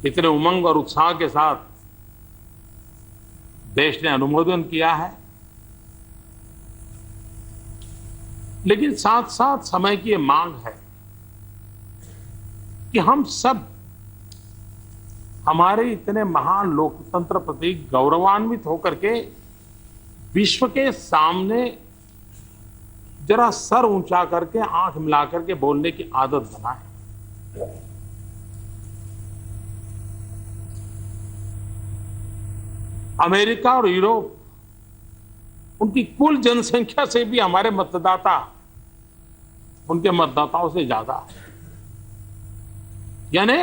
इतने उमंग और उत्साह के साथ देश ने अनुमोदन किया है, लेकिन साथ साथ समय की ये मांग है कि हम सब हमारे इतने महान लोकतंत्र प्रति गौरवान्वित होकर के विश्व के सामने जरा सर ऊंचा करके आंख मिला करके बोलने की आदत बनाएं। अमेरिका और यूरोप, उनकी कुल जनसंख्या से भी हमारे मतदाता उनके मतदाताओं से ज्यादा है। यानी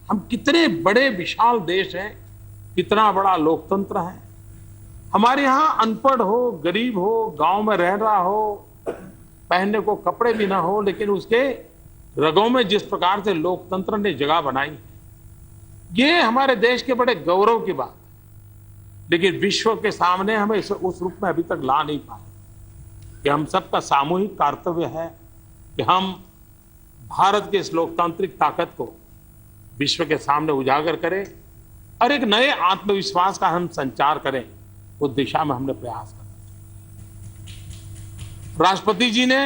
हम कितने बड़े विशाल देश हैं, कितना बड़ा लोकतंत्र है। हमारे यहां अनपढ़ हो, गरीब हो, गांव में रह रहा हो, पहनने को कपड़े भी ना हो, लेकिन उसके रगों में जिस प्रकार से लोकतंत्र ने जगह बनाई, ये हमारे देश के बड़े गौरव की बात है। लेकिन विश्व के सामने हमें इसे उस रूप में अभी तक ला नहीं पाए कि हम सबका सामूहिक कर्तव्य है कि हम भारत के इस लोकतांत्रिक ताकत को विश्व के सामने उजागर करें और एक नए आत्मविश्वास का हम संचार करें। उस दिशा में हमने प्रयास करना चाहिए। राष्ट्रपति जी ने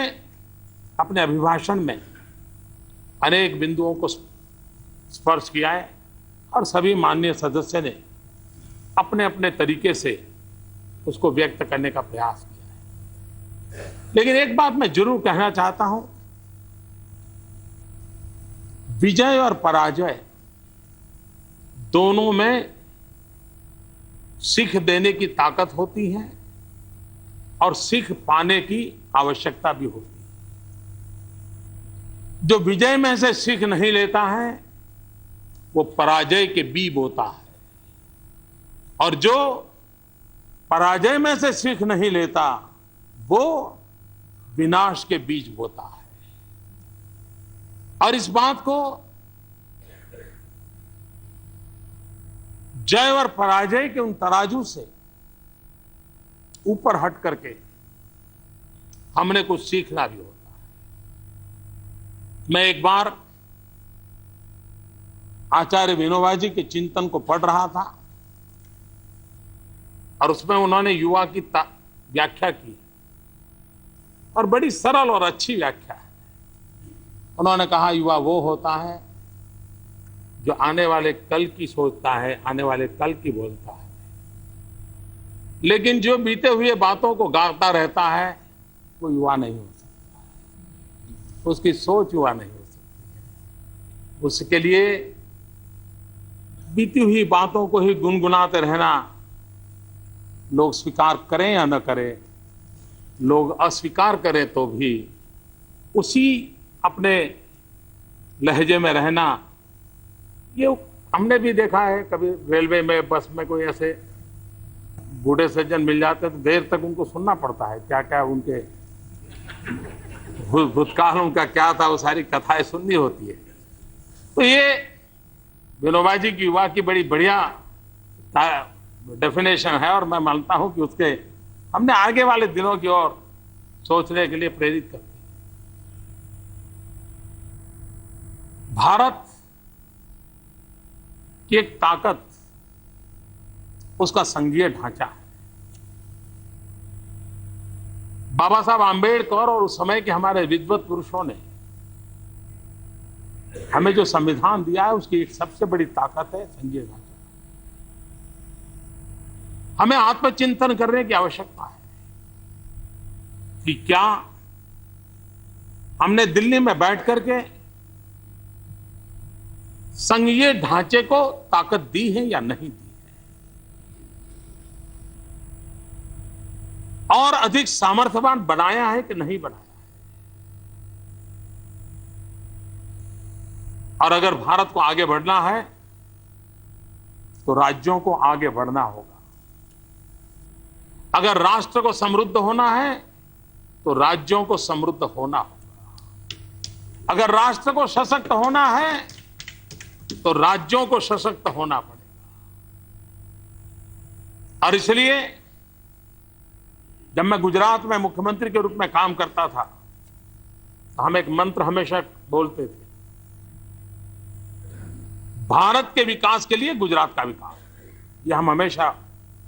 अपने अभिभाषण में अनेक बिंदुओं को स्पर्श किया है और सभी माननीय सदस्य ने अपने अपने तरीके से उसको व्यक्त करने का प्रयास किया है। लेकिन एक बात मैं जरूर कहना चाहता हूं, विजय और पराजय दोनों में सीख देने की ताकत होती है और सीख पाने की आवश्यकता भी होती है। जो विजय में से सीख नहीं लेता है वो पराजय के बीज बोता है, और जो पराजय में से सीख नहीं लेता वो विनाश के बीज बोता है। और इस बात को जय और पराजय के उन तराजू से ऊपर हट करके हमने कुछ सीखना भी होता है। मैं एक बार आचार्य विनोबा जी के चिंतन को पढ़ रहा था और उसमें उन्होंने युवा की व्याख्या की और बड़ी सरल और अच्छी व्याख्या है। उन्होंने कहा युवा वो होता है जो आने वाले कल की सोचता है, आने वाले कल की बोलता है, लेकिन जो बीते हुए बातों को गाता रहता है वो युवा नहीं हो सकता, उसकी सोच युवा नहीं हो सकती। उसके लिए बीती हुई बातों को ही गुनगुनाते रहना, लोग स्वीकार करें या न करें, लोग अस्वीकार करें तो भी उसी अपने लहजे में रहना, ये हमने भी देखा है। कभी रेलवे में, बस में कोई ऐसे बूढ़े सज्जन मिल जाते हैं तो देर तक उनको सुनना पड़ता है, क्या क्या उनके भूतकाल उनका क्या था, वो सारी कथाएं सुननी होती है। तो ये विनोबा जी की युवा की बड़ी बढ़िया डेफिनेशन है और मैं मानता हूं कि उसके हमने आगे वाले दिनों की ओर सोचने के लिए प्रेरित करती है। भारत की एक ताकत उसका संघीय ढांचा है। बाबा साहब आंबेडकर और उस समय के हमारे विद्वत पुरुषों ने हमें जो संविधान दिया है उसकी एक सबसे बड़ी ताकत है संघीय ढांचा। हमें आत्मचिंतन करने की आवश्यकता है कि क्या हमने दिल्ली में बैठ करके संघीय ढांचे को ताकत दी है या नहीं दी है, और अधिक सामर्थ्यवान बनाया है कि नहीं बनाया है। और अगर भारत को आगे बढ़ना है तो राज्यों को आगे बढ़ना होगा। अगर राष्ट्र को समृद्ध होना है तो राज्यों को समृद्ध होना होगा। अगर राष्ट्र को सशक्त होना है तो राज्यों को सशक्त होना पड़ेगा। और इसलिए जब मैं गुजरात में मुख्यमंत्री के रूप में काम करता था तो हम एक मंत्र हमेशा बोलते थे, भारत के विकास के लिए गुजरात का विकास, ये हम हमेशा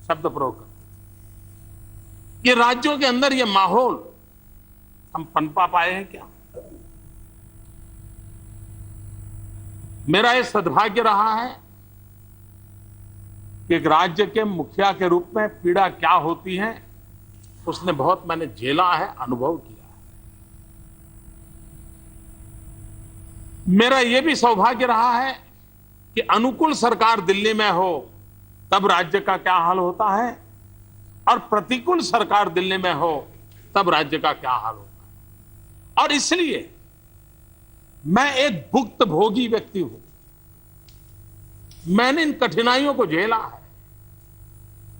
शब्द प्रयोग करते हैं। ये राज्यों के अंदर ये माहौल हम पनपा पाए हैं क्या? मेरा ये सद्भाग्य रहा है कि एक राज्य के मुखिया के रूप में पीड़ा क्या होती है उसने बहुत मैंने झेला है, अनुभव किया है। मेरा यह भी सौभाग्य रहा है कि अनुकूल सरकार दिल्ली में हो तब राज्य का क्या हाल होता है, और प्रतिकूल सरकार दिल्ली में हो तब राज्य का क्या हाल होता है। और इसलिए मैं एक भुक्तभोगी व्यक्ति हूं। मैंने इन कठिनाइयों को झेला है।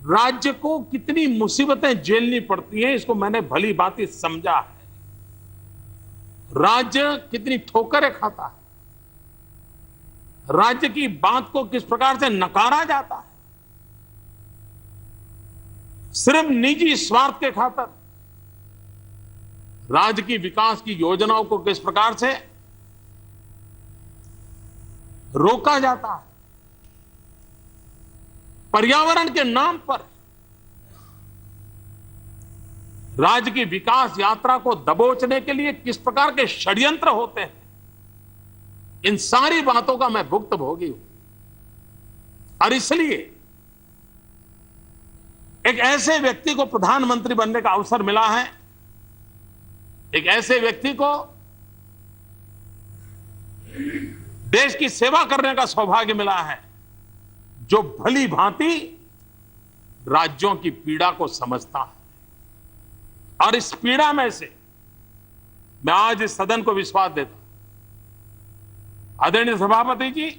राज्य को कितनी मुसीबतें झेलनी पड़ती हैं इसको मैंने भली भांति समझा है। राज्य कितनी ठोकरें खाता है, राज्य की बात को किस प्रकार से नकारा जाता है, सिर्फ निजी स्वार्थ के खातिर राज्य की विकास की योजनाओं को किस प्रकार से रोका जाता है, पर्यावरण के नाम पर राज्य की विकास यात्रा को दबोचने के लिए किस प्रकार के षड्यंत्र होते हैं, इन सारी बातों का मैं भुक्तभोगी हूं। और इसलिए एक ऐसे व्यक्ति को प्रधानमंत्री बनने का अवसर मिला है, एक ऐसे व्यक्ति को देश की सेवा करने का सौभाग्य मिला है जो भली भांति राज्यों की पीड़ा को समझता है। और इस पीड़ा में से मैं आज इस सदन को विश्वास देता हूं। आदरणीय सभापति जी,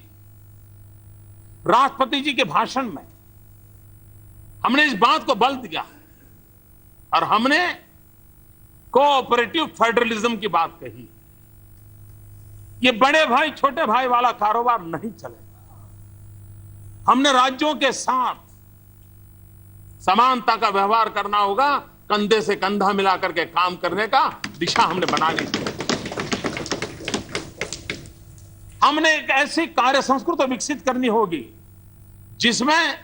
राष्ट्रपति जी के भाषण में हमने इस बात को बल दिया और हमने कोऑपरेटिव फेडरलिज्म की बात कही। ये बड़े भाई छोटे भाई वाला कारोबार नहीं चलेगा। हमने राज्यों के साथ समानता का व्यवहार करना होगा, कंधे से कंधा मिलाकर के काम करने का दिशा हमने बना ली। हमने एक ऐसी कार्य संस्कृति विकसित करनी होगी जिसमें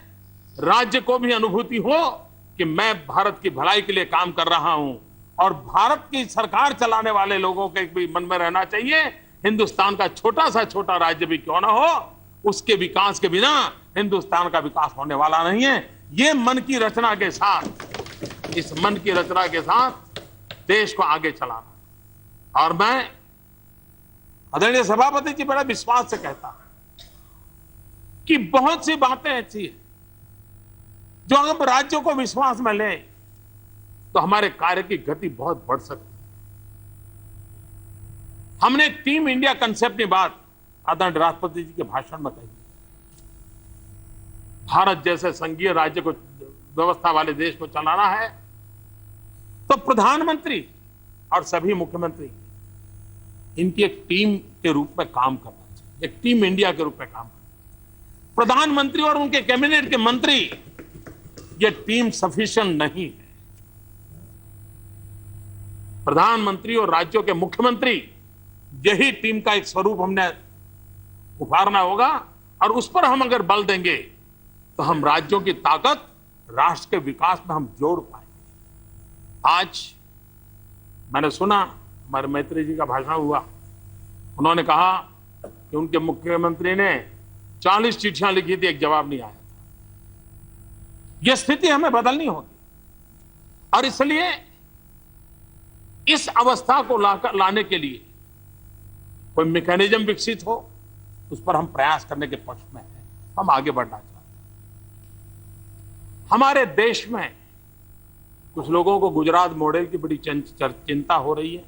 राज्य को भी अनुभूति हो कि मैं भारत की भलाई के लिए काम कर रहा हूं, और भारत की सरकार चलाने वाले लोगों के भी मन में रहना चाहिए हिंदुस्तान का छोटा सा छोटा राज्य भी क्यों ना हो, उसके विकास के बिना हिंदुस्तान का विकास होने वाला नहीं है। ये मन की रचना के साथ, इस मन की रचना के साथ देश को आगे चलाना। और मैं आदरणीय सभापति जी बड़ा विश्वास से कहता हूं कि बहुत सी बातें ऐसी हैं जो हम राज्यों को विश्वास में लें तो हमारे कार्य की गति बहुत बढ़ सकती है। हमने एक टीम इंडिया कंसेप्ट की बात आदरणीय राष्ट्रपति जी के भाषण में कही। भारत जैसे संघीय राज्य को, व्यवस्था वाले देश को चलाना है तो प्रधानमंत्री और सभी मुख्यमंत्री इनकी एक टीम के रूप में काम करना चाहिए, एक टीम इंडिया के रूप में काम करना। प्रधानमंत्री और उनके कैबिनेट के मंत्री, ये टीम सफिशिएंट नहीं है। प्रधानमंत्री और राज्यों के मुख्यमंत्री, यही टीम का एक स्वरूप हमने उभारना होगा, और उस पर हम अगर बल देंगे तो हम राज्यों की ताकत राष्ट्र के विकास में हम जोड़ पाएंगे। आज मैंने सुना, हमारे मैत्री जी का भाषण हुआ, उन्होंने कहा कि उनके मुख्यमंत्री ने 40 चिट्ठियां लिखी थी, एक जवाब नहीं आया था। यह स्थिति हमें बदलनी होगी, और इसलिए इस अवस्था को लाने के लिए कोई मैकेनिज्म विकसित हो, उस पर हम प्रयास करने के पक्ष में हैं। हम आगे बढ़ना चाहते हैं। हमारे देश में कुछ लोगों को गुजरात मॉडल की बड़ी चिंता हो रही है।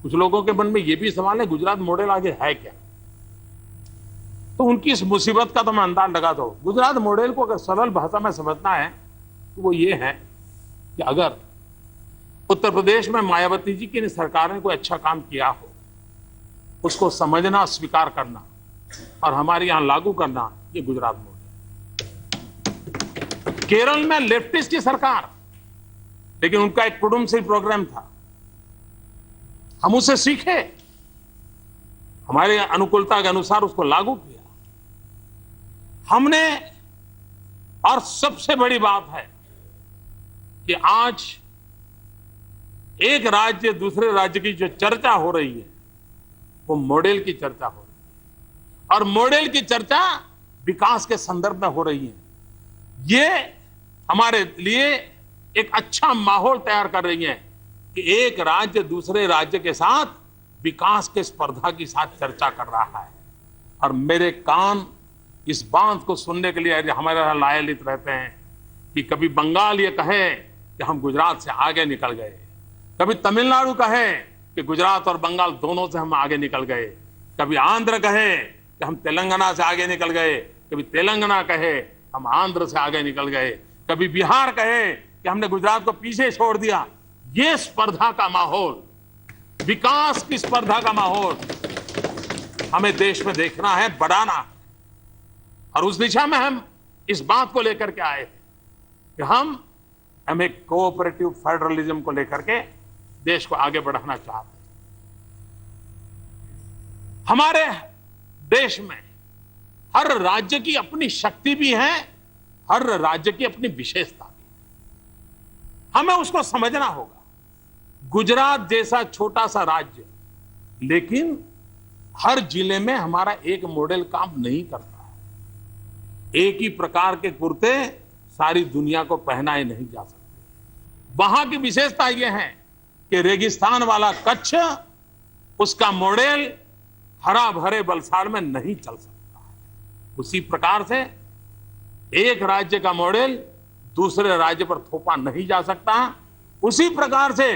कुछ लोगों के मन में यह भी सवाल है गुजरात मॉडल आगे है क्या। तो उनकी इस मुसीबत का तो मैं अंदाज लगाता हूं। गुजरात मॉडल को अगर सरल भाषा में समझना है तो वो ये है कि अगर उत्तर प्रदेश में मायावती जी की सरकार ने कोई अच्छा काम किया हो, उसको समझना, स्वीकार करना और हमारे यहां लागू करना, ये गुजरात मॉडल। केरल में लेफ्टिस्ट की सरकार, लेकिन उनका एक कुटुंब प्रोग्राम था, हम उसे सीखे, हमारे अनुकूलता के अनुसार उसको लागू किया। हमने, और सबसे बड़ी बात है कि आज एक राज्य दूसरे राज्य की जो चर्चा हो रही है वो मॉडल की चर्चा हो रही है, और मॉडल की चर्चा विकास के संदर्भ में हो रही है। ये हमारे लिए एक अच्छा माहौल तैयार कर रही है कि एक राज्य दूसरे राज्य के साथ विकास के स्पर्धा के साथ चर्चा कर रहा है। और मेरे कान इस बात को सुनने के लिए हमारे यहां लायलित रहते हैं कि कभी बंगाल ये कहे कि हम गुजरात से आगे निकल गए, कभी तमिलनाडु कहे कि गुजरात और बंगाल दोनों से हम आगे निकल गए, कभी आंध्र कहे कि हम तेलंगाना से आगे निकल गए, कभी तेलंगाना कहे हम आंध्र से आगे निकल गए, कभी बिहार कहे कि हमने गुजरात को पीछे छोड़ दिया। ये स्पर्धा का माहौल, विकास की स्पर्धा का माहौल हमें देश में देखना है, बढ़ाना है। और उस दिशा में हम इस बात को लेकर के आए कि हम एक कोऑपरेटिव फेडरलिज्म को लेकर के देश को आगे बढ़ाना चाहते हैं। हमारे देश में हर राज्य की अपनी शक्ति भी है, हर राज्य की अपनी विशेषता भी है। हमें उसको समझना होगा। गुजरात जैसा छोटा सा राज्य, लेकिन हर जिले में हमारा एक मॉडल काम नहीं करता है। एक ही प्रकार के कुर्ते सारी दुनिया को पहनाए नहीं जा सकते। वहां की विशेषता यह है कि रेगिस्तान वाला कच्छ, उसका मॉडल हरा भरे वलसाड़ में नहीं चल सकता है। उसी प्रकार से एक राज्य का मॉडल दूसरे राज्य पर थोपा नहीं जा सकता। उसी प्रकार से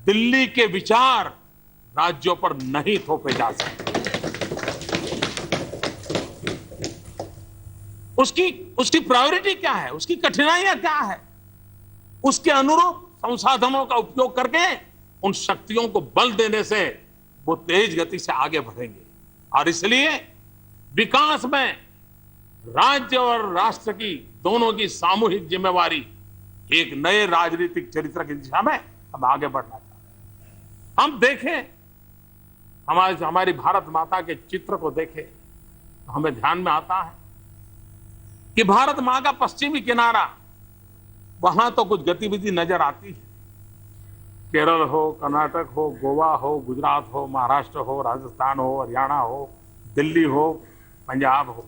दिल्ली के विचार राज्यों पर नहीं थोपे जा सकते। उसकी प्रायोरिटी क्या है, उसकी कठिनाइयां क्या है, उसके अनुरूप संसाधनों का उपयोग करके उन शक्तियों को बल देने से वो तेज गति से आगे बढ़ेंगे। और इसलिए विकास में राज्य और राष्ट्र की दोनों की सामूहिक जिम्मेवारी एक नए राजनीतिक चरित्र की दिशा में हम आगे बढ़ना चाहते हैं। हम देखें, हमारी भारत माता के चित्र को देखें तो हमें ध्यान में आता है कि भारत मां का पश्चिमी किनारा, वहां तो कुछ गतिविधि नजर आती है। केरल हो, कर्नाटक हो, गोवा हो, गुजरात हो, महाराष्ट्र हो, राजस्थान हो, हरियाणा हो, दिल्ली हो, पंजाब हो।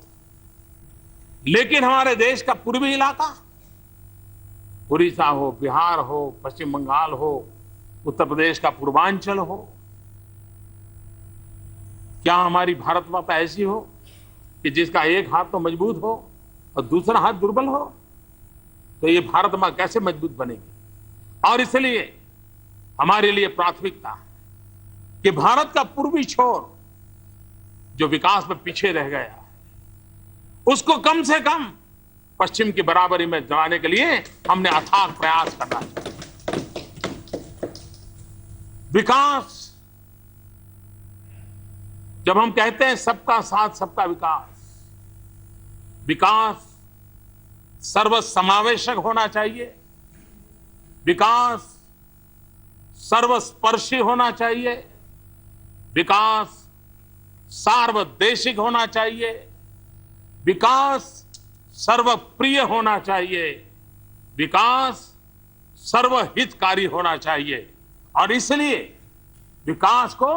लेकिन हमारे देश का पूर्वी इलाका, उड़ीसा हो, बिहार हो, पश्चिम बंगाल हो, उत्तर प्रदेश का पूर्वांचल हो, क्या हमारी भारत माता ऐसी हो कि जिसका एक हाथ तो मजबूत हो और दूसरा हाथ दुर्बल हो? तो ये भारत मां कैसे मजबूत बनेगी? और इसलिए हमारे लिए प्राथमिकता है कि भारत का पूर्वी छोर जो विकास में पीछे रह गया है, उसको कम से कम पश्चिम की बराबरी में जमाने के लिए हमने अथाक प्रयास करना चाहिए। विकास, जब हम कहते हैं सबका साथ सबका विकास, विकास सर्वसमावेशक होना चाहिए, विकास सर्वस्पर्शी होना चाहिए, विकास सार्वदेशिक होना चाहिए, विकास सर्वप्रिय होना चाहिए, विकास सर्वहितकारी होना चाहिए। और इसलिए विकास को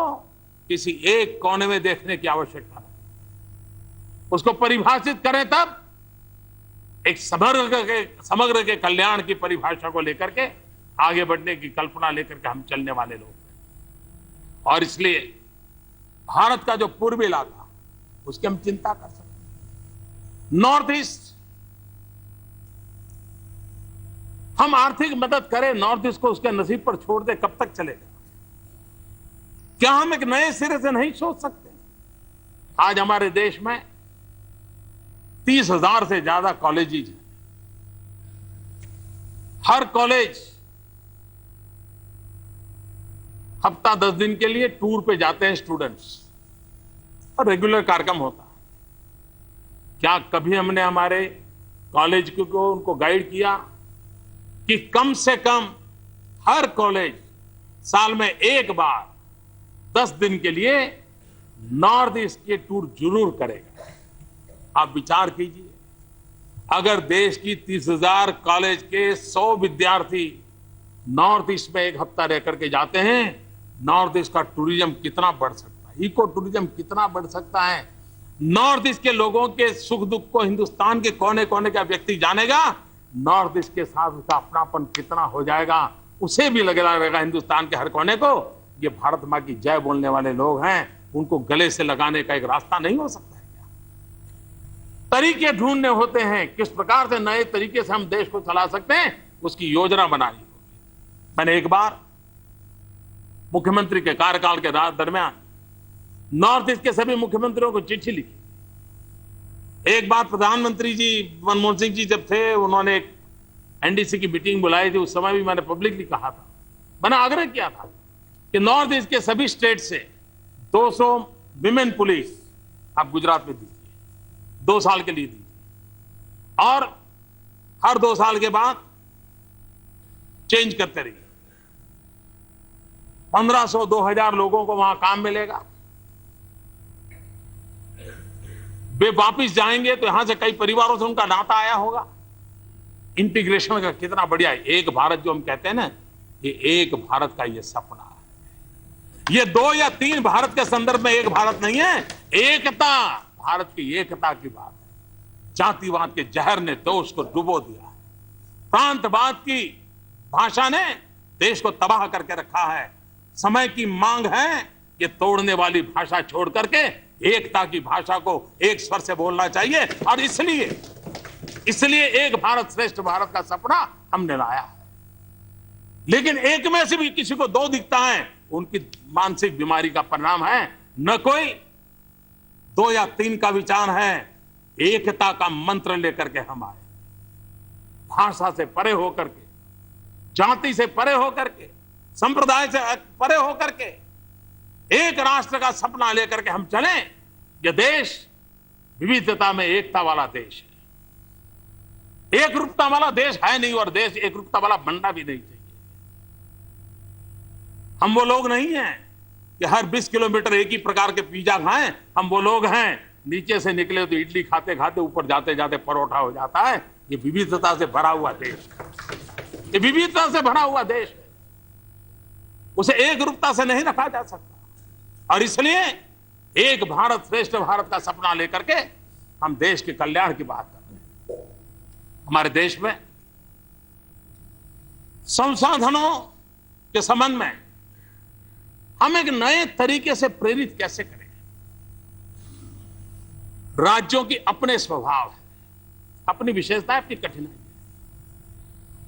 किसी एक कोने में देखने की आवश्यकता नहीं। उसको परिभाषित करें तब एक समग्र के कल्याण की परिभाषा को लेकर के आगे बढ़ने की कल्पना लेकर के हम चलने वाले लोग हैं। और इसलिए भारत का जो पूर्वी इलाका, उसकी हम चिंता कर सकते हैं। नॉर्थ ईस्ट, हम आर्थिक मदद करें नॉर्थ ईस्ट को, उसके नसीब पर छोड़ दे, कब तक चलेगा? क्या हम एक नए सिरे से नहीं सोच सकते? आज हमारे देश में 30,000 से ज्यादा कॉलेजेस हैं। हर कॉलेज हफ्ता 10 दिन के लिए टूर पे जाते हैं स्टूडेंट्स, और रेगुलर कार्यक्रम होता है। क्या कभी हमने हमारे कॉलेज को उनको गाइड किया कि कम से कम हर कॉलेज साल में एक बार 10 दिन के लिए नॉर्थ ईस्ट के टूर जरूर करेगा? आप विचार कीजिए। अगर देश की 30,000 कॉलेज के 100 विद्यार्थी नॉर्थ ईस्ट में एक हफ्ता रह करके जाते हैं, नॉर्थ ईस्ट का टूरिज्म कितना बढ़ सकता है, इको टूरिज्म कितना बढ़ सकता है। नॉर्थ ईस्ट के लोगों के सुख दुख को हिंदुस्तान के कोने कोने का व्यक्ति जानेगा, नॉर्थ ईस्ट के साथ उसका अपनापन कितना हो जाएगा, उसे भी लगेगा हिंदुस्तान के हर कोने को ये भारत मां की जय बोलने वाले लोग हैं, उनको गले से लगाने का एक रास्ता नहीं हो सकता है क्या? तरीके ढूंढने होते हैं, किस प्रकार से नए तरीके से हम देश को चला सकते हैं, उसकी योजना बनानी होगी। मैंने एक बार मुख्यमंत्री के कार्यकाल के दरमियान नॉर्थ ईस्ट के सभी मुख्यमंत्रियों को चिट्ठी लिखी। एक बार प्रधानमंत्री जी मनमोहन सिंह जी जब थे, उन्होंने एक एनडीसी की मीटिंग बुलाई थी, उस समय भी मैंने पब्लिकली कहा था, मैंने आग्रह किया था कि नॉर्थ ईस्ट के सभी स्टेट से 200 विमेन पुलिस आप गुजरात में दीजिए, 2 साल के लिए दीजिए, और हर 2 साल के बाद चेंज करते रहिए। 1500-2000 लोगों को वहां काम मिलेगा। वे वापिस जाएंगे तो यहां से कई परिवारों से उनका नाता आया होगा। इंटीग्रेशन का कितना बढ़िया है। एक भारत जो हम कहते हैं ना, ये एक भारत का ये सपना है। ये 2 या 3 भारत के संदर्भ में एक भारत नहीं है, एकता, भारत की एकता की बात है। जातिवाद के जहर ने देश को डुबो दिया है, प्रांतवाद की भाषा ने देश को तबाह करके रखा है। समय की मांग है कि तोड़ने वाली भाषा छोड़ करके एकता की भाषा को एक स्वर से बोलना चाहिए, और इसलिए एक भारत श्रेष्ठ भारत का सपना हमने लाया है। लेकिन एक में से भी किसी को 2 दिखता है, उनकी मानसिक बीमारी का परिणाम है। न कोई 2 या 3 का विचार है, एकता का मंत्र लेकर के हम आए, भाषा से परे होकर के, जाति से परे होकर के, संप्रदाय से परे होकर के, एक राष्ट्र का सपना लेकर के हम चलें। यह देश विविधता में एकता वाला देश है, एक रूपता वाला देश है नहीं, और देश एक रूपता वाला बनना भी नहीं चाहिए। हम वो लोग नहीं हैं कि हर 20 किलोमीटर एक ही प्रकार के पिज्जा खाएं। हम वो लोग हैं, नीचे से निकले तो इडली खाते खाते ऊपर जाते जाते परोठा हो जाता है। ये विविधता से भरा हुआ देश, ये विविधता से भरा हुआ देश है, उसे एक रूपता से नहीं रखा जा सकता। और इसलिए एक भारत श्रेष्ठ भारत का सपना लेकर के हम देश के कल्याण की बात कर रहे हैं। हमारे देश में संसाधनों के संबंध में हम एक नए तरीके से प्रेरित कैसे करें। राज्यों की अपने स्वभाव है, अपनी विशेषता, अपनी कठिनाई है।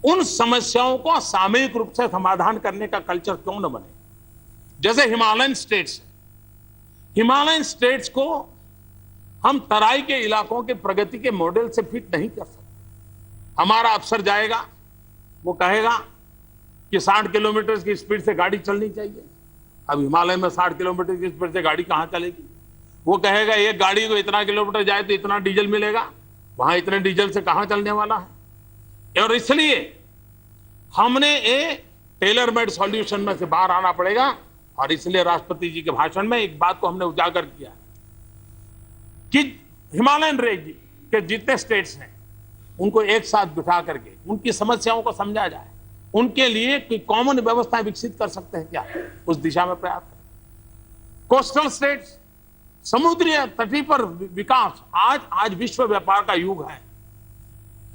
उन समस्याओं को सामूहिक रूप से समाधान करने का कल्चर क्यों न बने। जैसे हिमालयन स्टेट्स, हिमालयन स्टेट्स को हम तराई के इलाकों के प्रगति के मॉडल से फिट नहीं कर सकते। हमारा अफसर जाएगा, वो कहेगा कि 60 किलोमीटर की स्पीड से गाड़ी चलनी चाहिए। अब हिमालय में 60 किलोमीटर की स्पीड से गाड़ी कहां चलेगी। वो कहेगा एक गाड़ी को इतना किलोमीटर जाए तो इतना डीजल मिलेगा, वहां इतने डीजल से कहां चलने वाला है। और इसलिए हमने एक टेलर मेड सॉल्यूशन में से बाहर आना पड़ेगा। और इसलिए राष्ट्रपति जी के भाषण में एक बात को हमने उजागर किया कि हिमालयन रेंज के जितने स्टेट्स हैं उनको एक साथ बिठा करके उनकी समस्याओं को समझा जाए, उनके लिए कोई कॉमन व्यवस्था विकसित कर सकते हैं क्या, उस दिशा में प्रयास करें। कोस्टल स्टेट्स, समुद्री तटी पर विकास, आज विश्व व्यापार का युग है।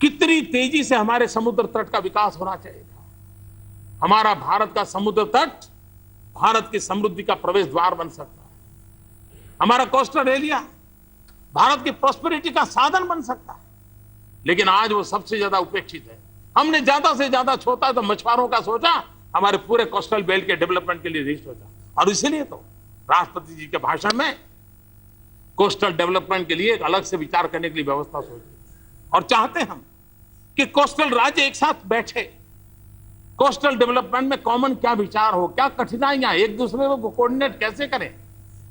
कितनी तेजी से हमारे समुद्र तट का विकास होना चाहिए था। हमारा भारत का समुद्र तट भारत की समृद्धि का प्रवेश द्वार बन सकता है। हमारा कोस्टल एरिया भारत की प्रॉस्पेरिटी का साधन बन सकता है। लेकिन आज वो सबसे ज्यादा उपेक्षित है। हमने ज्यादा से ज्यादा छोटा तो मछुआरों का सोचा, हमारे पूरे कोस्टल बेल्ट के डेवलपमेंट के लिए नहीं सोचा। और इसीलिए तो राष्ट्रपति जी के भाषण में कोस्टल डेवलपमेंट के लिए एक अलग से विचार करने के लिए व्यवस्था सोची। और चाहते हम कि कोस्टल राज्य एक साथ बैठे, कोस्टल डेवलपमेंट में कॉमन क्या विचार हो, क्या कठिनाइयां, एक दूसरे को कोऑर्डिनेट कैसे करें,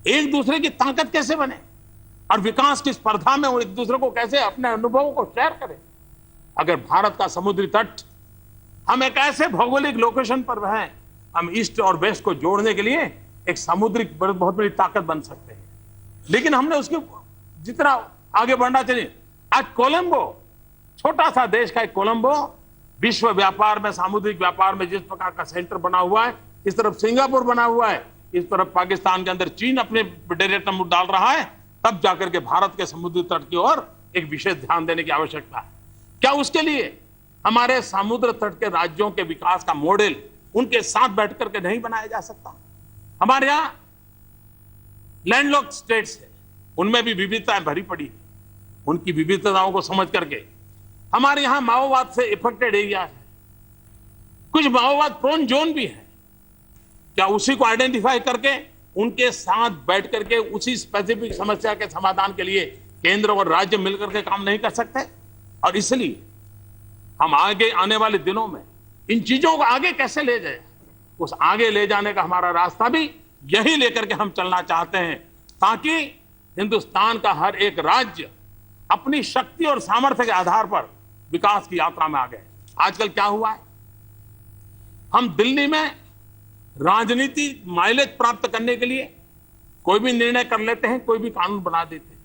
एक दूसरे की ताकत कैसे बने, और विकास की स्पर्धा में एक दूसरे को कैसे अपने अनुभवों को शेयर करें। अगर भारत का समुद्री तट, हम एक ऐसे भौगोलिक लोकेशन पर हैं, हम ईस्ट और वेस्ट को जोड़ने के लिए एक समुद्री बहुत बड़ी ताकत बन सकते हैं। लेकिन हमने उसके जितना आगे बढ़ना चाहिए। आज कोलंबो छोटा सा देश का एक कोलंबो विश्व व्यापार में, सामुद्रिक व्यापार में जिस प्रकार का सेंटर बना हुआ है, इस तरफ सिंगापुर बना हुआ है, इस तरफ पाकिस्तान के अंदर चीन अपने डेरे तंबू डाल रहा है, तब जाकर के भारत के समुद्री तट की ओर एक विशेष ध्यान देने की आवश्यकता है। क्या उसके लिए हमारे समुद्र तट के राज्यों के विकास का मॉडल उनके साथ बैठ करके नहीं बनाया जा सकता? हमारे यहां लैंडलॉक्ड स्टेट्स है, उनमें भी विविधताएं भरी पड़ी है। उनकी विविधताओं को समझ करके, हमारे यहां माओवाद से इफेक्टेड एरिया है, कुछ माओवाद प्रोन जोन भी है, क्या उसी को आइडेंटिफाई करके उनके साथ बैठ करके उसी स्पेसिफिक समस्या के समाधान के लिए केंद्र और राज्य मिलकर के काम नहीं कर सकते? और इसलिए हम आगे आने वाले दिनों में इन चीजों को आगे कैसे ले जाए, उस आगे ले जाने का हमारा रास्ता भी यही लेकर के हम चलना चाहते हैं, ताकि हिंदुस्तान का हर एक राज्य अपनी शक्ति और सामर्थ्य के आधार पर विकास की यात्रा में आगे। आजकल क्या हुआ है, हम दिल्ली में राजनीति माइलेज प्राप्त करने के लिए कोई भी निर्णय कर लेते हैं, कोई भी कानून बना देते हैं,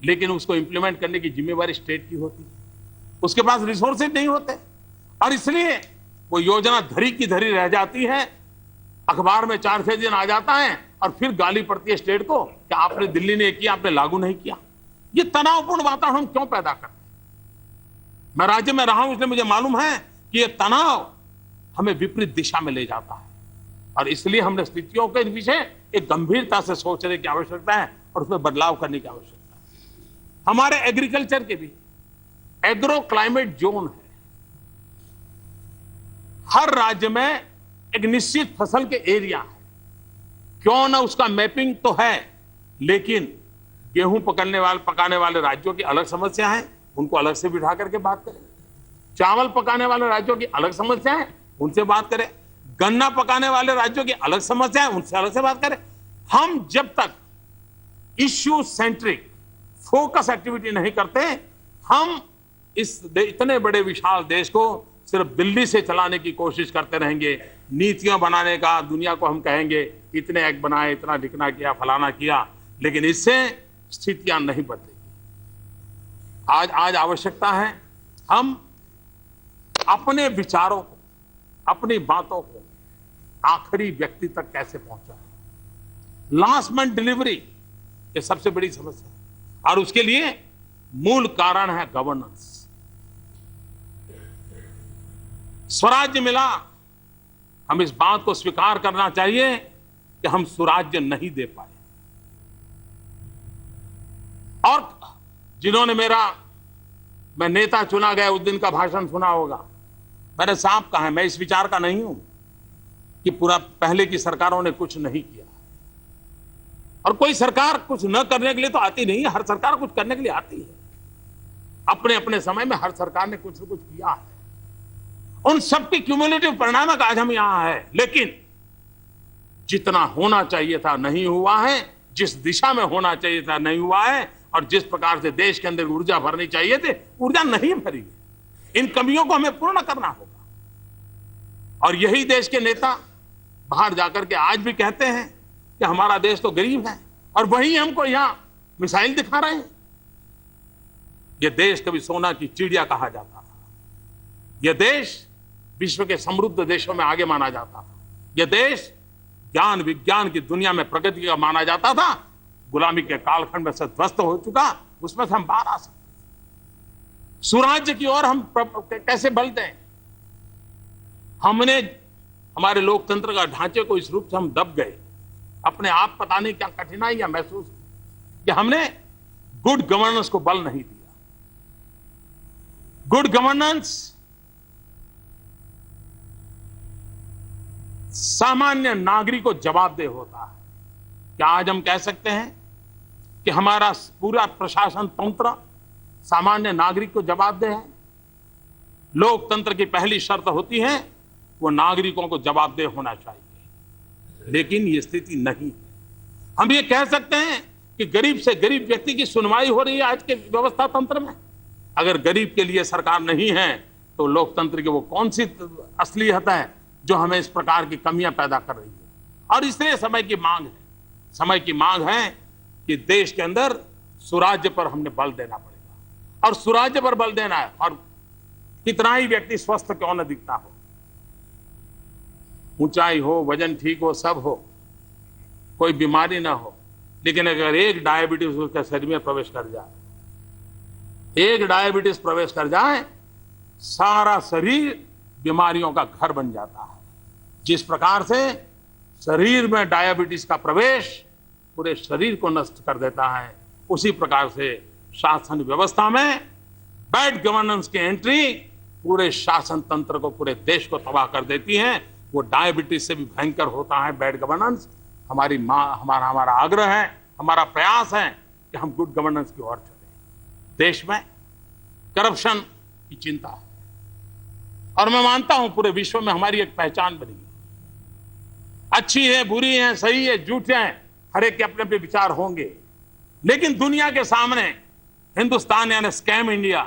लेकिन उसको इंप्लीमेंट करने की जिम्मेवारी स्टेट की होती है। उसके पास रिसोर्सेज नहीं होते और इसलिए वो योजना धरी की धरी रह जाती है, अखबार में 4-6 दिन आ जाता है और फिर गाली पड़ती है स्टेट को कि आपने, दिल्ली ने किया, आपने लागू नहीं किया। ये तनावपूर्ण वातावरण हम क्यों पैदा करते हैं? मैं राज्य में रहा हूं, इसलिए मुझे मालूम है कि ये तनाव हमें विपरीत दिशा में ले जाता है और इसलिए हमने स्थितियों के विषय एक गंभीरता से सोचने की आवश्यकता है और उसमें बदलाव करने की आवश्यकता है। हमारे एग्रीकल्चर के भी एग्रो क्लाइमेट जोन है, हर राज्य में एक निश्चित फसल के एरिया है, क्यों ना उसका मैपिंग तो है, लेकिन गेहूं पकाने वाले राज्यों की अलग समस्या है, उनको अलग से बिठा करके बात करें। चावल पकाने वाले राज्यों की अलग समस्या है, उनसे बात करें। गन्ना पकाने वाले राज्यों की अलग समस्या है, उनसे अलग से बात करें। हम जब तक इश्यू सेंट्रिक फोकस एक्टिविटी नहीं करते, हम इस इतने बड़े विशाल देश को सिर्फ दिल्ली से चलाने की कोशिश करते रहेंगे। नीतियां बनाने का दुनिया को हम कहेंगे, इतने एक्ट बनाए, इतना लिखना किया, फलाना किया, लेकिन इससे स्थितियां नहीं बदलेगी। आज आवश्यकता है हम अपने विचारों को, अपनी बातों को आखिरी व्यक्ति तक कैसे पहुंचाएं। लास्ट माइल डिलीवरी ये सबसे बड़ी समस्या है और उसके लिए मूल कारण है गवर्नेंस। स्वराज्य मिला, हम इस बात को स्वीकार करना चाहिए कि हम स्वराज्य नहीं दे पाए। और जिन्होंने मैं नेता चुना गया उस दिन का भाषण सुना होगा, मैंने साफ कहा है, मैं इस विचार का नहीं हूं कि पूरा पहले की सरकारों ने कुछ नहीं किया, और कोई सरकार कुछ न करने के लिए तो आती नहीं है, हर सरकार कुछ करने के लिए आती है। अपने अपने समय में हर सरकार ने कुछ न कुछ किया है, उन सबके क्यूमुलेटिव परिणाम का आज हम यहां है। लेकिन जितना होना चाहिए था नहीं हुआ है, जिस दिशा में होना चाहिए था नहीं हुआ है, और जिस प्रकार से देश के अंदर ऊर्जा भरनी चाहिए थी, ऊर्जा नहीं भरी है। इन कमियों को हमें पूर्ण करना होगा। और यही देश के नेता बाहर जाकर के आज भी कहते हैं कि हमारा देश तो गरीब है, और वही हमको यहां मिसाइल दिखा रहे हैं। यह देश कभी सोना की चिड़िया कहा जाता था, यह देश विश्व के समृद्ध देशों में आगे माना जाता था, यह देश ज्ञान विज्ञान की दुनिया में प्रगति का माना जाता था। गुलामी के कालखंड में से ध्वस्त हो चुका, उसमें से हम बाहर आ सकते। सुराज्य की ओर हम कैसे बल दें? हमने हमारे लोकतंत्र का ढांचे को इस रूप से हम दब गए, अपने आप पता नहीं क्या कठिनाइयां महसूस की कि हमने गुड गवर्नेंस को बल नहीं दिया। गुड गवर्नेंस सामान्य नागरिक को जवाबदेह होता है। क्या आज हम कह सकते हैं कि हमारा पूरा प्रशासन तंत्र सामान्य नागरिक को जवाबदेह है? लोकतंत्र की पहली शर्त होती है वो नागरिकों को जवाबदेह होना चाहिए, लेकिन ये स्थिति नहीं है। हम ये कह सकते हैं कि गरीब से गरीब व्यक्ति की सुनवाई हो रही है आज के व्यवस्था तंत्र में। अगर गरीब के लिए सरकार नहीं है तो लोकतंत्र की वो कौन सी असलियत है जो हमें इस प्रकार की कमियां पैदा कर रही है? और इसलिए समय की मांग है, समय की मांग है कि देश के अंदर सुराज्य पर हमने बल देना पड़ेगा। और सुराज्य पर बल देना है। और कितना ही व्यक्ति स्वस्थ क्यों न दिखता हो, ऊंचाई हो, वजन ठीक हो, सब हो, कोई बीमारी ना हो, लेकिन अगर एक डायबिटीज उसके शरीर में प्रवेश कर जाए, एक डायबिटीज प्रवेश कर जाए, सारा शरीर बीमारियों का घर बन जाता है। जिस प्रकार से शरीर में डायबिटीज का प्रवेश पूरे शरीर को नष्ट कर देता है, उसी प्रकार से शासन व्यवस्था में बैड गवर्नेंस की एंट्री पूरे शासन तंत्र को, पूरे देश को तबाह कर देती है। वो डायबिटीज से भी भयंकर होता है बैड गवर्नेंस। हमारा आग्रह है, हमारा प्रयास है कि हम गुड गवर्नेंस की ओर चलें। देश में करप्शन की चिंता है और मैं मानता हूं पूरे विश्व में हमारी एक पहचान बनी है। अच्छी है, बुरी है, सही है, झूठे हैं, हर एक के अपने अपने विचार होंगे, लेकिन दुनिया के सामने हिंदुस्तान यानी स्कैम इंडिया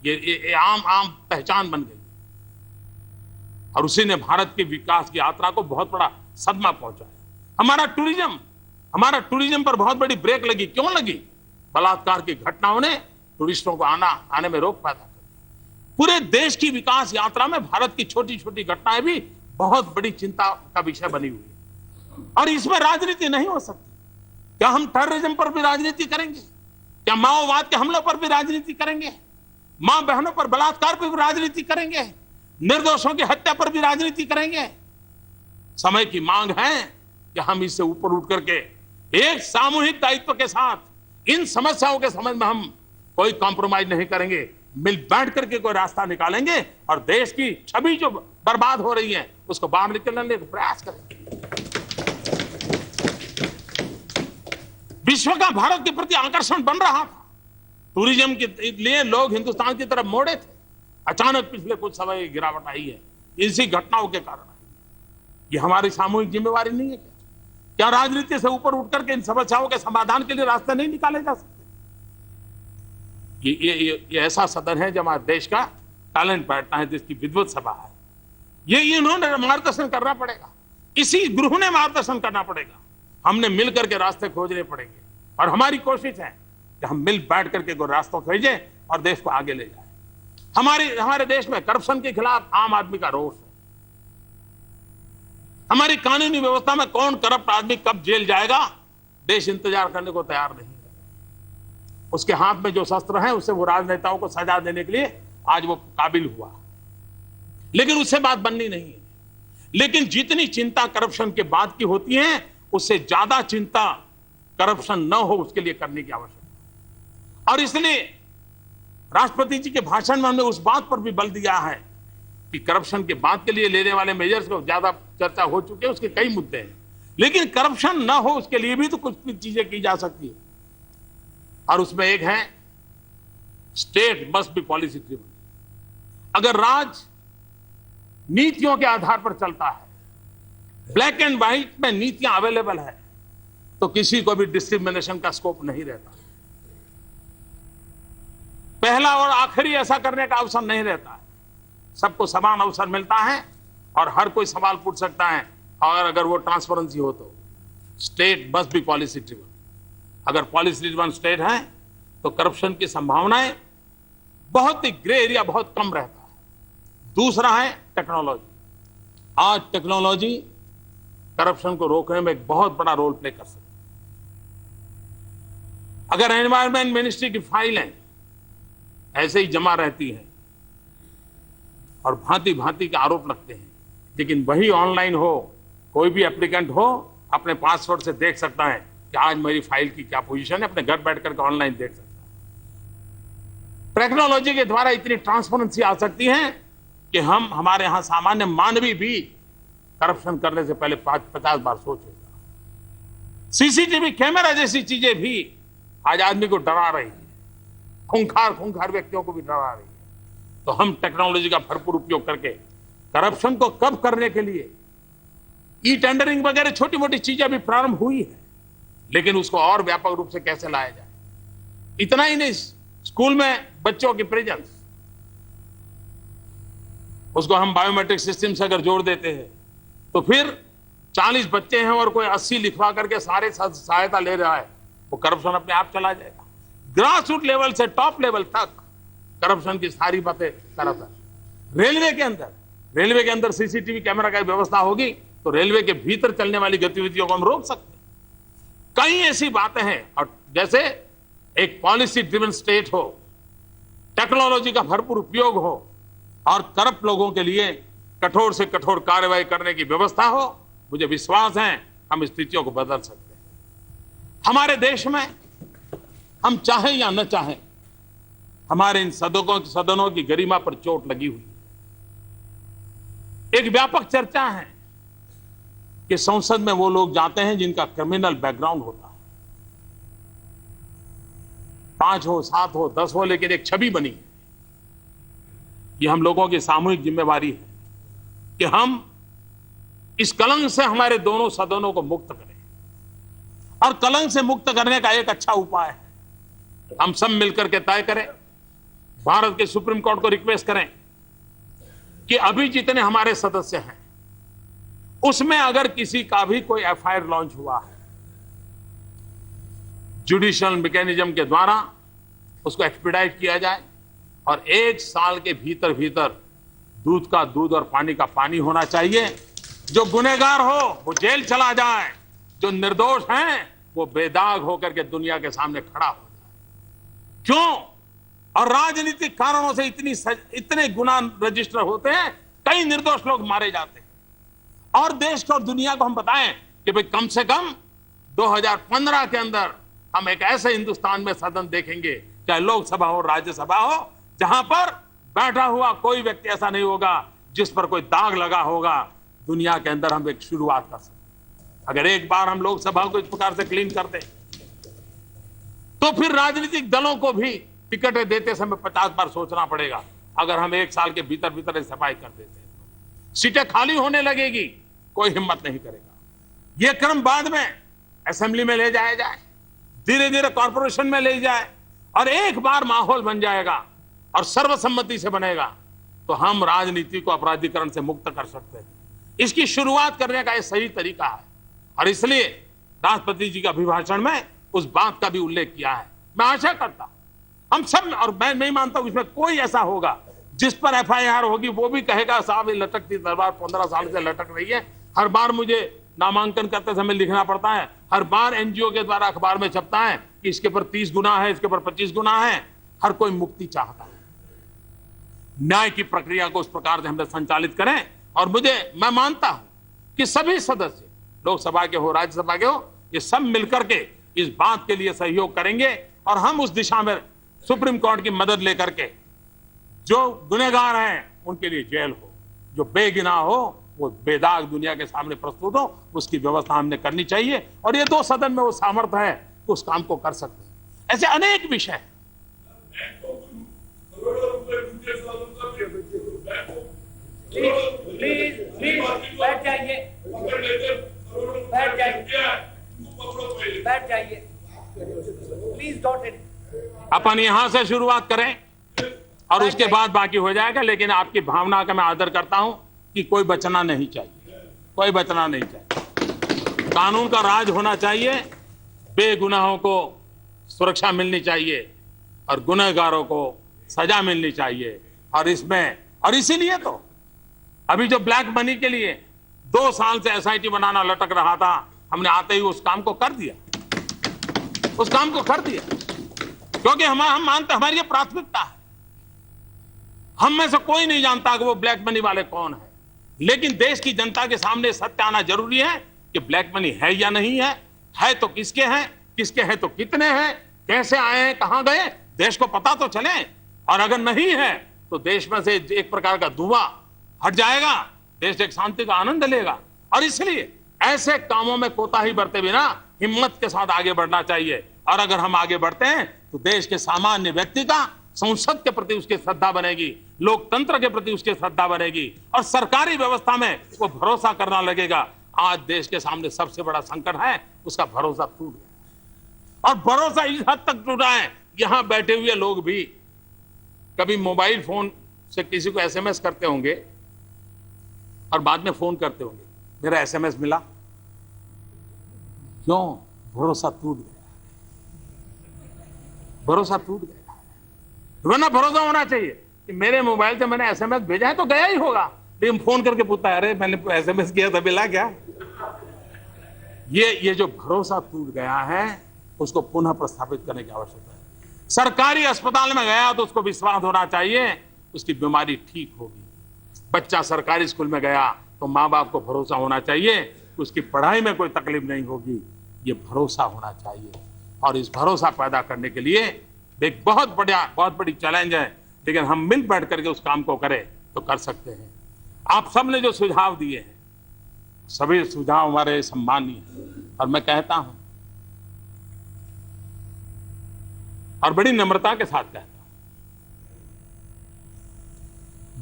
ये आम पहचान बन गई और उसी ने भारत की विकास की यात्रा को बहुत बड़ा सदमा पहुंचाया। हमारा टूरिज्म पर बहुत बड़ी ब्रेक लगी। क्यों लगी? बलात्कार की घटनाओं ने टूरिस्टों को आने में रोक पैदा कर दी। पूरे देश की विकास यात्रा में भारत की छोटी छोटी घटनाएं भी बहुत बड़ी चिंता का विषय बनी हुई है और इसमें राजनीति नहीं हो सकती। क्या हम टेररिज्म पर भी राजनीति करेंगे? क्या माओवाद के हमलों पर भी राजनीति करेंगे? मां बहनों पर बलात्कार पर भी राजनीति करेंगे? निर्दोषों की हत्या पर भी राजनीति करेंगे? समय की मांग है कि हम इससे ऊपर उठ करके एक सामूहिक दायित्व के साथ इन समस्याओं के संबंध में हम कोई कॉम्प्रोमाइज नहीं करेंगे, मिल बैठ करके कोई रास्ता निकालेंगे और देश की छवि जो बर्बाद हो रही है उसको बाहर निकलने का प्रयास करेंगे। विश्व का भारत के प्रति आकर्षण बन रहा था, टूरिज्म के लिए लोग हिंदुस्तान की तरफ मोड़े थे। अचानक पिछले कुछ समय गिरावट आई है, इसी घटनाओं के कारण। ये हमारी सामूहिक जिम्मेवारी नहीं है क्या? क्या राजनीति से ऊपर उठ करके इन समस्याओं के समाधान के लिए रास्ते नहीं निकाले जा सकते? ये ऐसा सदन है जब देश का टैलेंट बैठता है, देश की विद्वत सभा है। ये इन्होंने मार्गदर्शन करना पड़ेगा, इसी गृह ने मार्गदर्शन करना पड़ेगा। हमने मिल करके रास्ते खोजने पड़ेंगे और हमारी कोशिश है कि हम मिल बैठ करके कोई रास्ता खोजें और देश को आगे ले जाए। हमारे देश में करप्शन के खिलाफ आम आदमी का रोष है। हमारी कानूनी व्यवस्था में कौन करप्ट आदमी कब जेल जाएगा, देश इंतजार करने को तैयार नहीं है। उसके हाथ में जो शस्त्र है उससे वो राजनेताओं को सजा देने के लिए आज वो काबिल हुआ, लेकिन उससे बात बननी नहीं है। लेकिन जितनी चिंता करप्शन के बाद की होती है, उससे ज्यादा चिंता करप्शन न हो उसके लिए करने की आवश्यकता। और इसलिए राष्ट्रपति जी के भाषण में हमने उस बात पर भी बल दिया है कि करप्शन के बाद के लिए लेने वाले मेजर्स को ज्यादा चर्चा हो चुकी है, उसके कई मुद्दे हैं, लेकिन करप्शन न हो उसके लिए भी तो कुछ चीजें की जा सकती है। और उसमें एक है state must be policy driven. अगर राज नीतियों के आधार पर चलता है, ब्लैक एंड व्हाइट में नीतियां अवेलेबल है, तो किसी को भी डिस्क्रिमिनेशन का स्कोप नहीं रहता। पहला और आखिरी ऐसा करने का अवसर नहीं रहता है, सबको समान अवसर मिलता है और हर कोई सवाल पूछ सकता है। और अगर वो ट्रांसपेरेंसी हो तो state must be policy driven. अगर पॉलिसी ड्रिवन स्टेट है तो करप्शन की संभावनाएं बहुत ही ग्रे एरिया बहुत कम रहता है। दूसरा है टेक्नोलॉजी। आज टेक्नोलॉजी करप्शन को रोकने में एक बहुत बड़ा रोल प्ले कर सकती है। अगर एनवायरमेंट मिनिस्ट्री की फाइलें ऐसे ही जमा रहती हैं और भांति भांति के आरोप लगते हैं, लेकिन वही ऑनलाइन हो, कोई भी एप्लीकेंट हो अपने पासवर्ड से देख सकता है कि आज मेरी फाइल की क्या पोजीशन है, अपने घर बैठ करके ऑनलाइन देख सकता है। टेक्नोलॉजी के द्वारा इतनी ट्रांसपेरेंसी आ सकती है कि हमारे यहां सामान्य मानवी भी करप्शन करने से पहले 50 बार सोचेगा। सीसीटीवी कैमरा जैसी चीजें भी आज आदमी को डरा रही है, खूंखार व्यक्तियों को भी डरा रही है। तो हम टेक्नोलॉजी का भरपूर उपयोग करके करप्शन को कम करने के लिए ई टेंडरिंग वगैरह छोटी मोटी चीजें भी प्रारंभ हुई है, लेकिन उसको और व्यापक रूप से कैसे लाया जाए। इतना ही नहीं, स्कूल में बच्चों की प्रेजेंस, उसको हम बायोमेट्रिक सिस्टम से अगर जोड़ देते हैं तो फिर 40 बच्चे हैं और कोई 80 लिखवा करके सारे सहायता ले रहा है, वो करप्शन अपने आप चला जाएगा। ग्रासरूट लेवल से टॉप लेवल तक करप्शन की सारी बातें करता है। रेलवे के अंदर सीसीटीवी कैमरा की व्यवस्था होगी तो रेलवे के भीतर चलने वाली गतिविधियों को हम रोक सकते हैं। कई ऐसी बातें हैं, और जैसे एक पॉलिसी ड्रिवन स्टेट हो, टेक्नोलॉजी का भरपूर उपयोग हो और करप्ट लोगों के लिए कठोर से कठोर कार्रवाई करने की व्यवस्था हो, मुझे विश्वास है हम स्थितियों को बदल सकते हैं। हमारे देश में हम चाहें या न चाहें, हमारे इन सदनों की गरिमा पर चोट लगी हुई है। एक व्यापक चर्चा है कि संसद में वो लोग जाते हैं जिनका क्रिमिनल बैकग्राउंड होता है, 5 हो, 7 हो, 10 हो, लेकिन एक छवि बनी है। ये हम लोगों की सामूहिक जिम्मेवारी है कि हम इस कलंक से हमारे दोनों सदनों को मुक्त करें, और कलंक से मुक्त करने का एक अच्छा उपाय है हम सब मिलकर के तय करें, भारत के सुप्रीम कोर्ट को रिक्वेस्ट करें कि अभी जितने हमारे सदस्य हैं उसमें अगर किसी का भी कोई एफआईआर लॉन्च हुआ है, जुडिशियल मैकेनिज्म के द्वारा उसको एक्सपीडाइट किया जाए और 1 साल के भीतर भीतर दूध का दूध और पानी का पानी होना चाहिए। जो गुनहगार हो वो जेल चला जाए, जो निर्दोष हैं वो बेदाग होकर के दुनिया के सामने खड़ा हो जाए। क्यों? और राजनीतिक कारणों से इतने गुना रजिस्टर होते हैं, कई निर्दोष लोग मारे जाते हैं। और देश को और दुनिया को हम बताएं कि भाई कम से कम 2015 के अंदर हम एक ऐसे हिंदुस्तान में सदन देखेंगे, चाहे लोकसभा हो, राज्यसभा हो, जहां पर बैठा हुआ कोई व्यक्ति ऐसा नहीं होगा जिस पर कोई दाग लगा होगा। दुनिया के अंदर हम एक शुरुआत कर सकते हैं। अगर एक बार हम लोकसभा को इस प्रकार से क्लीन कर दें तो फिर राजनीतिक दलों को भी टिकटें देते समय 50 बार सोचना पड़ेगा। अगर हम 1 साल के भीतर भीतर सफाई कर देते हैं, सीटें खाली होने लगेगी, कोई हिम्मत नहीं करेगा। यह क्रम बाद में असेंबली में ले जाया जाए, धीरे धीरे कॉर्पोरेशन में ले जाए, और एक बार माहौल बन जाएगा और सर्वसम्मति से बनेगा तो हम राजनीति को अपराधीकरण से मुक्त कर सकते हैं। इसकी शुरुआत करने का यह सही तरीका है, और इसलिए राष्ट्रपति जी के अभिभाषण में उस बात का भी उल्लेख किया है। मैं आशा करता हूं हम सब, और मैं नहीं मानता हूं इसमें कोई ऐसा होगा जिस पर एफआईआर होगी वो भी कहेगा साहब ये लटकती तलवार 15 साल से लटक रही है। हर बार मुझे नामांकन करते समय लिखना पड़ता है, हर बार एनजीओ के द्वारा अखबार में छपता है कि इसके ऊपर 30 गुना है, इसके ऊपर 25 गुना है। हर कोई मुक्ति चाहता है। न्याय की प्रक्रिया को उस प्रकार से हम संचालित करें, और मैं मानता हूं कि सभी सदस्य, लोकसभा के हो, राज्यसभा के हो, ये सब मिलकर के इस बात के लिए सहयोग करेंगे, और हम उस दिशा में सुप्रीम कोर्ट की मदद लेकर के जो गुनहगार हैं उनके लिए जेल हो, जो बेगुनाह हो वो बेदाग दुनिया के सामने प्रस्तुत हो, उसकी व्यवस्था हमने करनी चाहिए। और ये 2 सदन में वो सामर्थ्य है कि उस काम को कर सकते हैं। ऐसे अनेक विषय हैं। प्लीज बैठ जाइए, बैठ जाइए, प्लीज डोंट। अपन यहां से शुरुआत करें और उसके बाद बाकी हो जाएगा, लेकिन आपकी भावना का मैं आदर करता हूं कि कोई बचना नहीं चाहिए, कोई बचना नहीं चाहिए। कानून का राज होना चाहिए, बेगुनाहों को सुरक्षा मिलनी चाहिए और गुनहगारों को सजा मिलनी चाहिए। और इसीलिए तो अभी जो ब्लैक मनी के लिए 2 साल से एसआईटी बनाना लटक रहा था, हमने आते ही उस काम को कर दिया, क्योंकि हम मानते हमारी ये प्राथमिकता है। हम में से कोई नहीं जानता कि वो ब्लैक मनी वाले कौन है, लेकिन देश की जनता के सामने सत्य आना जरूरी है कि ब्लैक मनी है या नहीं है तो किसके हैं तो कितने हैं, कैसे आए हैं, कहां गए, देश को पता तो चले। और अगर नहीं है तो देश में से एक प्रकार का धुआं हट जाएगा, देश एक शांति का आनंद लेगा। और इसलिए ऐसे कामों में कोताही बरते बिना हिम्मत के साथ आगे बढ़ना चाहिए। और अगर हम आगे बढ़ते हैं तो देश के सामान्य व्यक्ति का संसद के प्रति उसकी श्रद्धा बनेगी, लोकतंत्र के प्रति उसकी श्रद्धा बनेगी, और सरकारी व्यवस्था में वो भरोसा करना लगेगा। आज देश के सामने सबसे बड़ा संकट है, उसका भरोसा टूट गया, और भरोसा इस हद तक टूटा है, यहां बैठे हुए लोग भी कभी मोबाइल फोन से किसी को एसएमएस करते होंगे और बाद में फोन करते होंगे, मेरा एसएमएस मिला, क्यों? भरोसा टूट गया, भरोसा टूट गया है। वरना भरोसा होना चाहिए कि मेरे मोबाइल से मैंने एसएमएस भेजा है तो गया ही होगा, लेकिन फोन करके पूछता है अरे मैंने एसएमएस किया था, मिला क्या? ये जो भरोसा टूट गया है उसको पुनः प्रस्थापित करने की आवश्यकता है। सरकारी अस्पताल में गया तो उसको विश्वास होना चाहिए उसकी बीमारी ठीक होगी। बच्चा सरकारी स्कूल में गया तो माँ बाप को भरोसा होना चाहिए कि उसकी पढ़ाई में कोई तकलीफ नहीं होगी। ये भरोसा होना चाहिए, और इस भरोसा पैदा करने के लिए एक बहुत बड़ी चैलेंज है, लेकिन हम मिल बैठ करके उस काम को करें तो कर सकते हैं। आप सब ने जो सुझाव दिए हैं सभी सुझाव हमारे सम्मानीय हैं, और मैं कहता हूं और बड़ी नम्रता के साथ कहता हूं,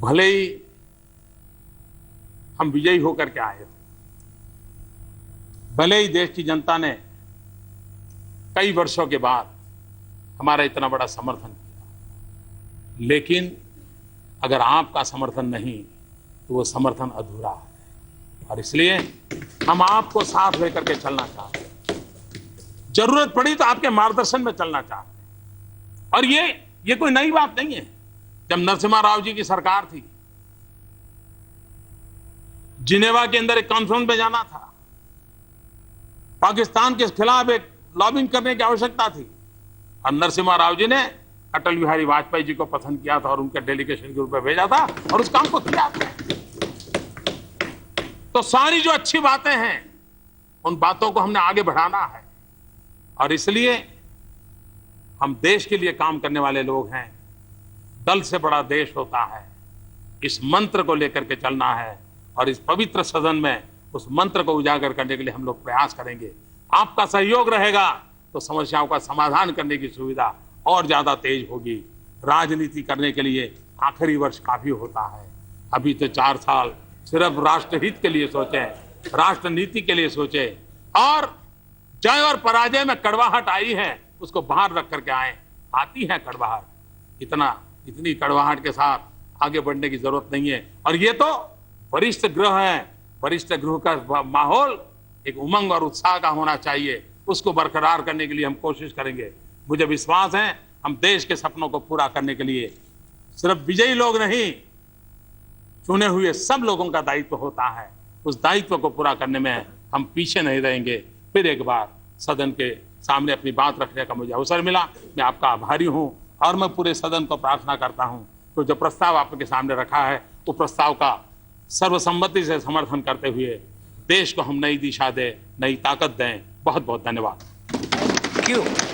भले ही हम विजयी होकर के आए हो, भले ही देश की जनता ने कई वर्षों के बाद हमारा इतना बड़ा समर्थन किया, लेकिन अगर आपका समर्थन नहीं तो वो समर्थन अधूरा है, और इसलिए हम आपको साथ लेकर के चलना चाहते हैं। जरूरत पड़ी तो आपके मार्गदर्शन में चलना चाहते हैं। और ये कोई नई बात नहीं है। जब नरसिम्हा राव जी की सरकार थी, जिनेवा के अंदर एक कॉन्फ्रेंस में जाना था, पाकिस्तान के खिलाफ एक लॉबिंग करने की आवश्यकता थी, और नरसिम्हा राव जी ने अटल बिहारी वाजपेयी जी को पसंद किया था और उनके डेलीगेशन के रूप में भेजा था और उस काम को किया था। तो सारी जो अच्छी बातें हैं उन बातों को हमने आगे बढ़ाना है, और इसलिए हम देश के लिए काम करने वाले लोग हैं। दल से बड़ा देश होता है, इस मंत्र को लेकर के चलना है, और इस पवित्र सदन में उस मंत्र को उजागर करने के लिए हम लोग प्रयास करेंगे। आपका सहयोग रहेगा तो समस्याओं का समाधान करने की सुविधा और ज्यादा तेज होगी। राजनीति करने के लिए आखिरी वर्ष काफी होता है। अभी तो 4 साल सिर्फ राष्ट्रहित के लिए सोचें, राष्ट्र नीति के लिए सोचें, और जय और पराजय में कड़वाहट आई है उसको बाहर रख करके आए। आती है कड़वाहट, इतनी कड़वाहट के साथ आगे बढ़ने की जरूरत नहीं है। और ये तो वरिष्ठ गृह है, वरिष्ठ गृह का माहौल एक उमंग और उत्साह का होना चाहिए, उसको बरकरार करने के लिए हम कोशिश करेंगे। मुझे विश्वास है हम देश के सपनों को पूरा करने के लिए सिर्फ विजयी लोग नहीं, चुने हुए सब लोगों का दायित्व होता है। उस दायित्व को पूरा करने में हम पीछे नहीं रहेंगे। फिर एक बार सदन के सामने अपनी बात रखने का मुझे अवसर मिला, मैं आपका आभारी हूं, और मैं पूरे सदन को प्रार्थना करता हूं तो जो प्रस्ताव आपके सामने रखा है वो प्रस्ताव का सर्वसम्मति से समर्थन करते हुए देश को हम नई दिशा दें, नई ताकत दें। बहुत बहुत धन्यवाद। Thank you.